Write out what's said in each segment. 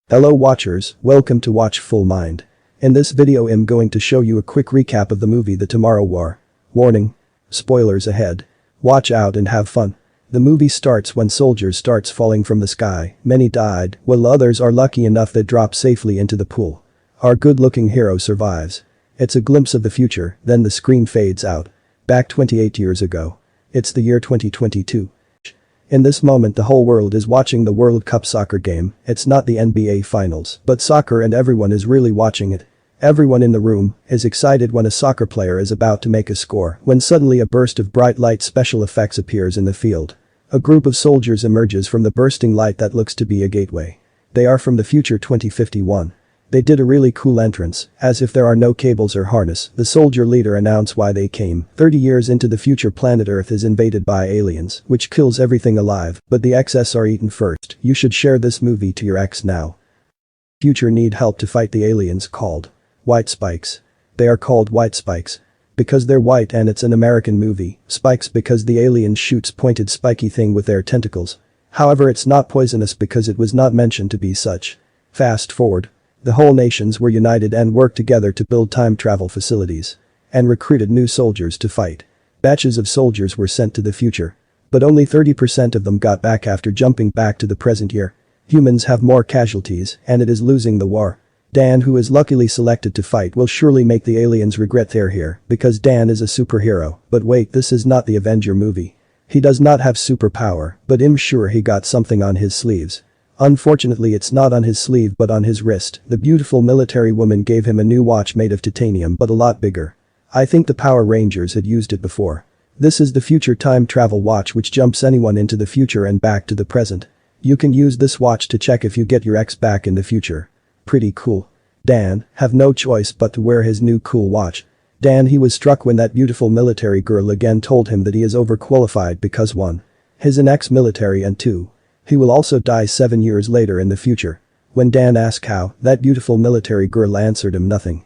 Hello watchers, welcome to Watch Full Mind. In this video I'm going to show you a quick recap of the movie The Tomorrow War. Warning. Spoilers ahead. Watch out and have fun. The movie starts when soldiers starts falling from the sky, many died, while others are lucky enough that drop safely into the pool. Our good-looking hero survives. It's a glimpse of the future, then the screen fades out. Back 28 years ago. It's the year 2022. In this moment the whole world is watching the World Cup soccer game. It's not the NBA finals, but soccer, and everyone is really watching it. Everyone in the room is excited when a soccer player is about to make a score, when suddenly a burst of bright light special effects appears in the field. A group of soldiers emerges from the bursting light that looks to be a gateway. They are from the future 2051. They did a really cool entrance, as if there are no cables or harness. The soldier leader announced why they came. 30 years into the future, planet Earth is invaded by aliens, which kills everything alive, but the excess are eaten first. You should share this movie to your ex now. Future need help to fight the aliens called White Spikes. They are called White Spikes because they're white and it's an American movie. Spikes because the alien shoots pointed spiky thing with their tentacles. However, it's not poisonous because it was not mentioned to be such. Fast forward. The whole nations were united and worked together to build time travel facilities. And recruited new soldiers to fight. Batches of soldiers were sent to the future. But only 30% of them got back after jumping back to the present year. Humans have more casualties and it is losing the war. Dan, who is luckily selected to fight, will surely make the aliens regret they're here because Dan is a superhero. But wait, this is not the Avenger movie. He does not have superpower, but I'm sure he got something on his sleeves. Unfortunately, it's not on his sleeve but on his wrist. The beautiful military woman gave him a new watch made of titanium but a lot bigger. I think the Power Rangers had used it before. This is the future time travel watch which jumps anyone into the future and back to the present. You can use this watch to check if you get your ex back in the future. Pretty cool. Dan have no choice but to wear his new cool watch. Dan, he was struck when that beautiful military girl again told him that he is overqualified because 1. He's an ex-military and 2. He will also die 7 years later in the future. When Dan asked how, that beautiful military girl answered him nothing.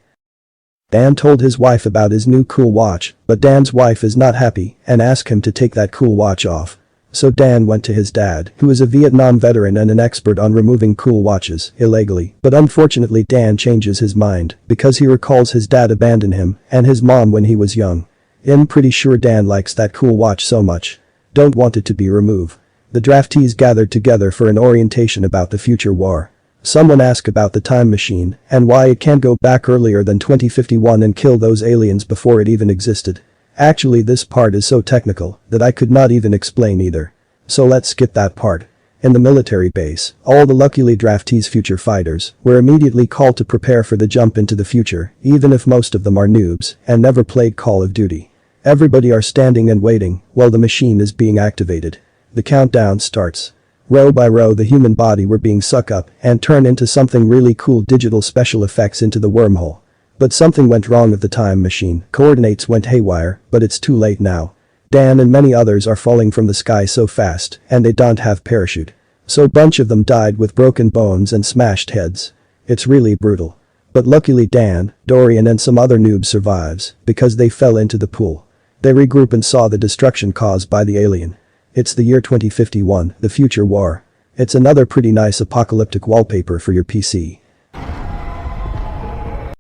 Dan told his wife about his new cool watch, but Dan's wife is not happy and asked him to take that cool watch off. So Dan went to his dad, who is a Vietnam veteran and an expert on removing cool watches illegally, but unfortunately Dan changes his mind because he recalls his dad abandoned him and his mom when he was young. I'm pretty sure Dan likes that cool watch so much. Don't want it to be removed. The draftees gathered together for an orientation about the future war. Someone asked about the time machine and why it can't go back earlier than 2051 and kill those aliens before it even existed. Actually, this part is so technical that I could not even explain either. So let's skip that part. In the military base, all the luckily draftees future fighters were immediately called to prepare for the jump into the future, even if most of them are noobs and never played Call of Duty. Everybody are standing and waiting while the machine is being activated. The countdown starts. Row by row the human body were being sucked up and turned into something really cool, digital special effects into the wormhole. But something went wrong with the time machine. Coordinates went haywire, but it's too late now. Dan and many others are falling from the sky so fast and they don't have parachute. So bunch of them died with broken bones and smashed heads. It's really brutal. But luckily Dan, Dorian and some other noobs survives because they fell into the pool. They regroup and saw the destruction caused by the alien. It's the year 2051, the future war. It's another pretty nice apocalyptic wallpaper for your PC.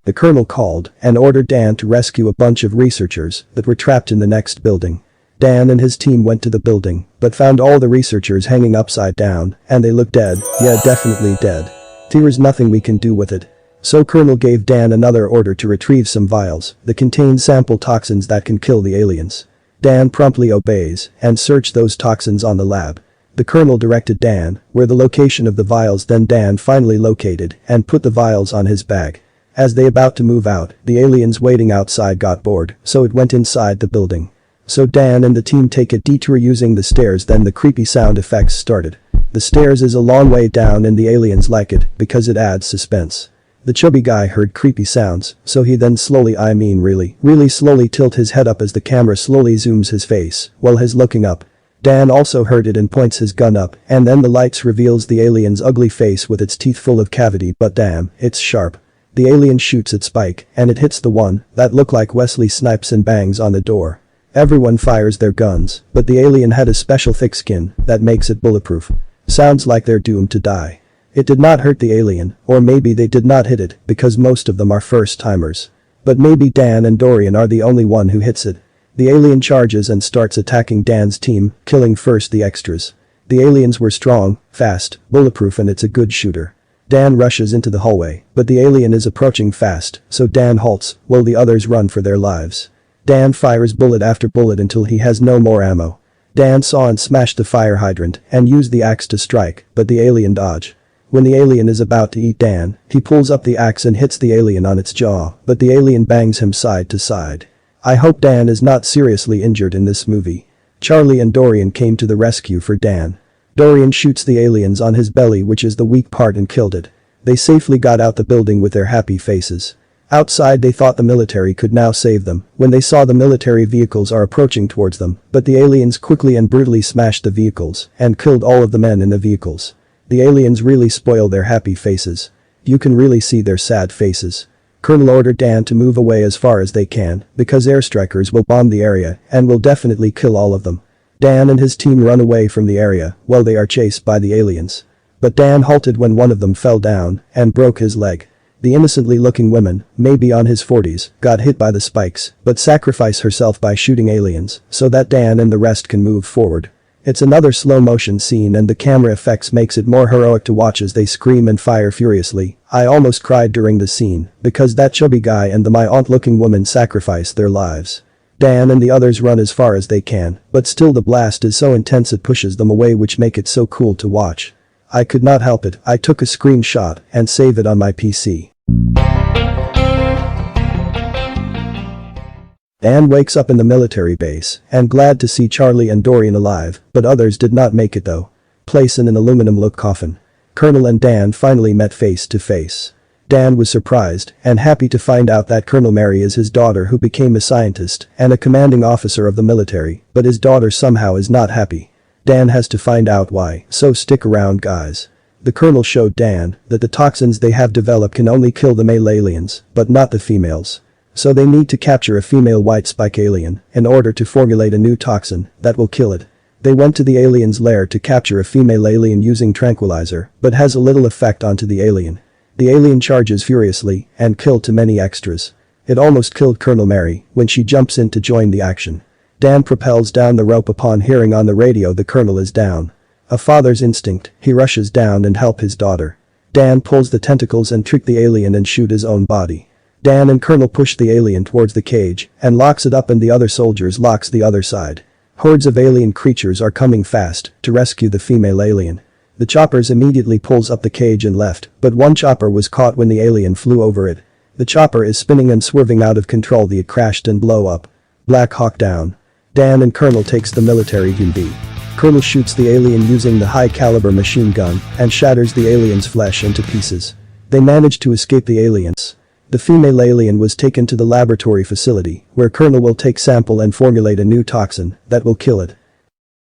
The colonel called and ordered Dan to rescue a bunch of researchers that were trapped in the next building. Dan and his team went to the building, but found all the researchers hanging upside down, and they look dead. Yeah, definitely dead. There's nothing we can do with it. So Colonel gave Dan another order to retrieve some vials that contain sample toxins that can kill the aliens. Dan promptly obeys and search those toxins on the lab. The colonel directed Dan where the location of the vials, then Dan finally located and put the vials on his bag. As they about to move out, the aliens waiting outside got bored, so it went inside the building. So Dan and the team take a detour using the stairs, then the creepy sound effects started. The stairs is a long way down and the aliens like it because it adds suspense. The chubby guy heard creepy sounds, so he then really slowly tilt his head up as the camera slowly zooms his face while he's looking up. Dan also heard it and points his gun up, and then the lights reveals the alien's ugly face with its teeth full of cavity, but damn, it's sharp. The alien shoots at Spike and it hits the one that looked like Wesley Snipes and bangs on the door. Everyone fires their guns, but the alien had a special thick skin that makes it bulletproof. Sounds like they're doomed to die. It did not hurt the alien, or maybe they did not hit it because most of them are first-timers. But maybe Dan and Dorian are the only one who hits it. The alien charges and starts attacking Dan's team, killing first the extras. The aliens were strong, fast, bulletproof, and it's a good shooter. Dan rushes into the hallway, but the alien is approaching fast, so Dan halts while the others run for their lives. Dan fires bullet after bullet until he has no more ammo. Dan saw and smashed the fire hydrant and used the axe to strike, but the alien dodged. When the alien is about to eat Dan, he pulls up the axe and hits the alien on its jaw, but the alien bangs him side to side. I hope Dan is not seriously injured in this movie. Charlie and Dorian came to the rescue for Dan. Dorian shoots the aliens on his belly, which is the weak part, and killed it. They safely got out the building with their happy faces. Outside, they thought the military could now save them when they saw the military vehicles are approaching towards them, but the aliens quickly and brutally smashed the vehicles and killed all of the men in the vehicles. The aliens really spoil their happy faces. You can really see their sad faces. Colonel ordered Dan to move away as far as they can because airstrikers will bomb the area and will definitely kill all of them. Dan and his team run away from the area while they are chased by the aliens. But Dan halted when one of them fell down and broke his leg. The innocently looking woman, maybe on his 40s, got hit by the spikes but sacrificed herself by shooting aliens so that Dan and the rest can move forward. It's another slow motion scene and the camera effects makes it more heroic to watch as they scream and fire furiously. I almost cried during the scene because that chubby guy and the my aunt looking woman sacrificed their lives. Dan and the others run as far as they can, but still the blast is so intense it pushes them away, which make it so cool to watch. I could not help it. I took a screenshot and save it on my PC. Dan wakes up in the military base and glad to see Charlie and Dorian alive, but others did not make it though. Place in an aluminum-look coffin. Colonel and Dan finally met face to face. Dan was surprised and happy to find out that Colonel Mary is his daughter, who became a scientist and a commanding officer of the military, but his daughter somehow is not happy. Dan has to find out why, so stick around, guys. The colonel showed Dan that the toxins they have developed can only kill the male aliens, but not the females. So they need to capture a female white spike alien in order to formulate a new toxin that will kill it. They went to the alien's lair to capture a female alien using tranquilizer, but has a little effect onto the alien. The alien charges furiously and killed too many extras. It almost killed Colonel Mary when she jumps in to join the action. Dan propels down the rope upon hearing on the radio the colonel is down. A father's instinct, he rushes down and help his daughter. Dan pulls the tentacles and trick the alien and shoot his own body. Dan and Colonel push the alien towards the cage and locks it up, and the other soldiers locks the other side. Hordes of alien creatures are coming fast to rescue the female alien. The choppers immediately pulls up the cage and left, but one chopper was caught when the alien flew over it. The chopper is spinning and swerving out of control. It crashed and blow up. Black Hawk down. Dan and Colonel takes the military UMP. Colonel shoots the alien using the high-caliber machine gun and shatters the alien's flesh into pieces. They manage to escape the aliens. The female alien was taken to the laboratory facility, where Colonel will take sample and formulate a new toxin that will kill it.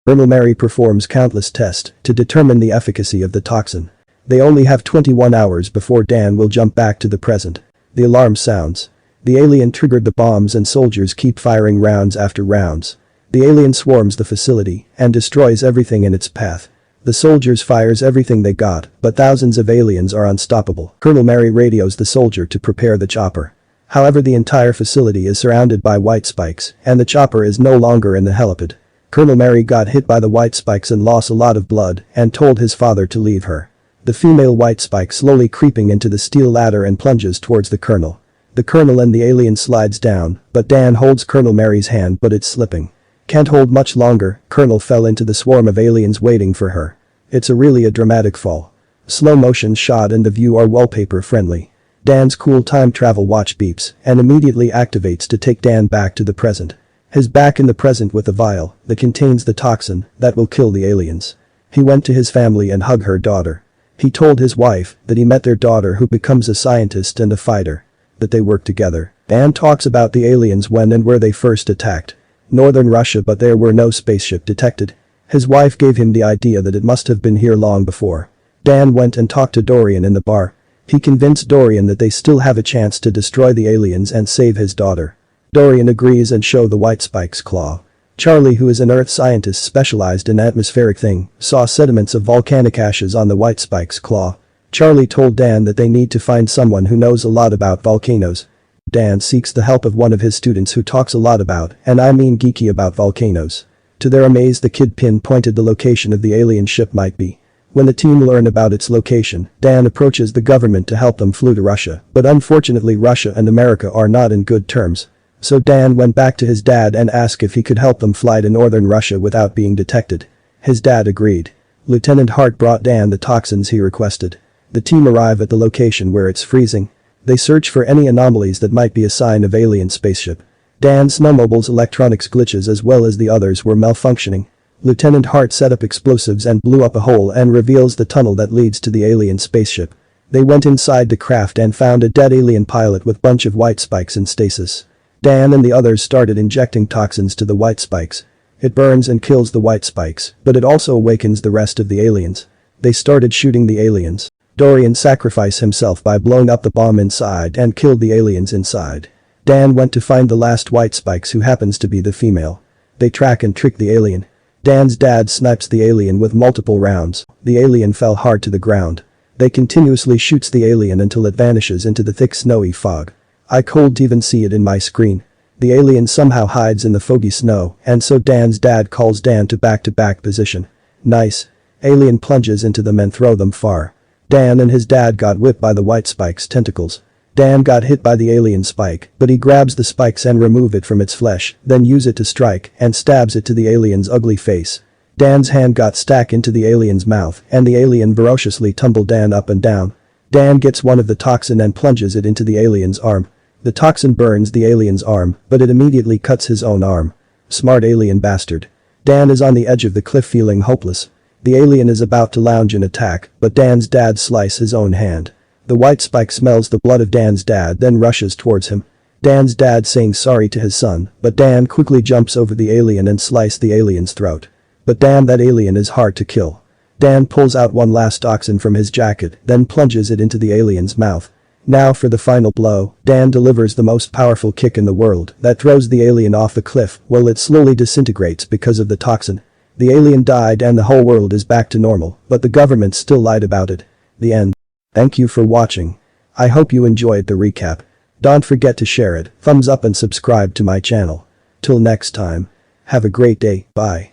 Colonel Mary performs countless tests to determine the efficacy of the toxin. They only have 21 hours before Dan will jump back to the present. The alarm sounds. The alien triggered the bombs and soldiers keep firing rounds after rounds. The alien swarms the facility and destroys everything in its path. The soldiers fires everything they got, but thousands of aliens are unstoppable. Colonel Mary radios the soldier to prepare the chopper. However, the entire facility is surrounded by white spikes and the chopper is no longer in the helipad. Colonel Mary got hit by the white spikes and lost a lot of blood and told his father to leave her. The female white spike slowly creeping into the steel ladder and plunges towards the colonel. The colonel and the alien slides down, but Dan holds Colonel Mary's hand, but it's slipping. Can't hold much longer. Colonel fell into the swarm of aliens waiting for her. It's really a dramatic fall. Slow motion shot and the view are wallpaper friendly. Dan's cool time travel watch beeps and immediately activates to take Dan back to the present. He's back in the present with a vial that contains the toxin that will kill the aliens. He went to his family and hugged her daughter. He told his wife that he met their daughter, who becomes a scientist and a fighter. That they work together. Dan talks about the aliens, when and where they first attacked. Northern Russia, but there were no spaceship detected. His wife gave him the idea that it must have been here long before. Dan went and talked to Dorian in the bar. He convinced Dorian that they still have a chance to destroy the aliens and save his daughter. Dorian agrees and show the white spike's claw. Charlie, who is an earth scientist specialized in atmospheric thing, saw sediments of volcanic ashes on the white spike's claw. Charlie told Dan that they need to find someone who knows a lot about volcanoes. Dan seeks the help of one of his students who talks a lot about, and I mean geeky about, volcanoes. To their amaze, the kid pinpointed the location of the alien ship might be. When the team learn about its location, Dan approaches the government to help them fly to Russia, but unfortunately Russia and America are not in good terms. So Dan went back to his dad and asked if he could help them fly to northern Russia without being detected. His dad agreed. Lieutenant Hart brought Dan the toxins he requested. The team arrive at the location where it's freezing. They search for any anomalies that might be a sign of alien spaceship. Dan's snowmobile's electronics glitches as well as the others were malfunctioning. Lieutenant Hart set up explosives and blew up a hole and reveals the tunnel that leads to the alien spaceship. They went inside the craft and found a dead alien pilot with bunch of white spikes in stasis. Dan and the others started injecting toxins to the white spikes. It burns and kills the white spikes, but it also awakens the rest of the aliens. They started shooting the aliens. Dorian sacrificed himself by blowing up the bomb inside and killed the aliens inside. Dan went to find the last white spikes, who happens to be the female. They track and trick the alien. Dan's dad snipes the alien with multiple rounds. The alien fell hard to the ground. They continuously shoots the alien until it vanishes into the thick snowy fog. I couldn't even see it in my screen. The alien somehow hides in the foggy snow, and so Dan's dad calls Dan to back-to-back position. Nice. Alien plunges into them and throw them far. Dan and his dad got whipped by the white spike's tentacles. Dan got hit by the alien spike, but he grabs the spikes and remove it from its flesh, then use it to strike and stabs it to the alien's ugly face. Dan's hand got stuck into the alien's mouth and the alien ferociously tumbled Dan up and down. Dan gets one of the toxin and plunges it into the alien's arm. The toxin burns the alien's arm, but it immediately cuts his own arm. Smart alien bastard. Dan is on the edge of the cliff feeling hopeless. The alien is about to launch an attack, but Dan's dad slices his own hand. The white spike smells the blood of Dan's dad then rushes towards him. Dan's dad saying sorry to his son, but Dan quickly jumps over the alien and slices the alien's throat. But damn, that alien is hard to kill. Dan pulls out one last toxin from his jacket, then plunges it into the alien's mouth. Now for the final blow, Dan delivers the most powerful kick in the world that throws the alien off the cliff while it slowly disintegrates because of the toxin. The alien died and the whole world is back to normal, but the government still lied about it. The end. Thank you for watching. I hope you enjoyed the recap. Don't forget to share it, thumbs up and subscribe to my channel. Till next time. Have a great day, bye.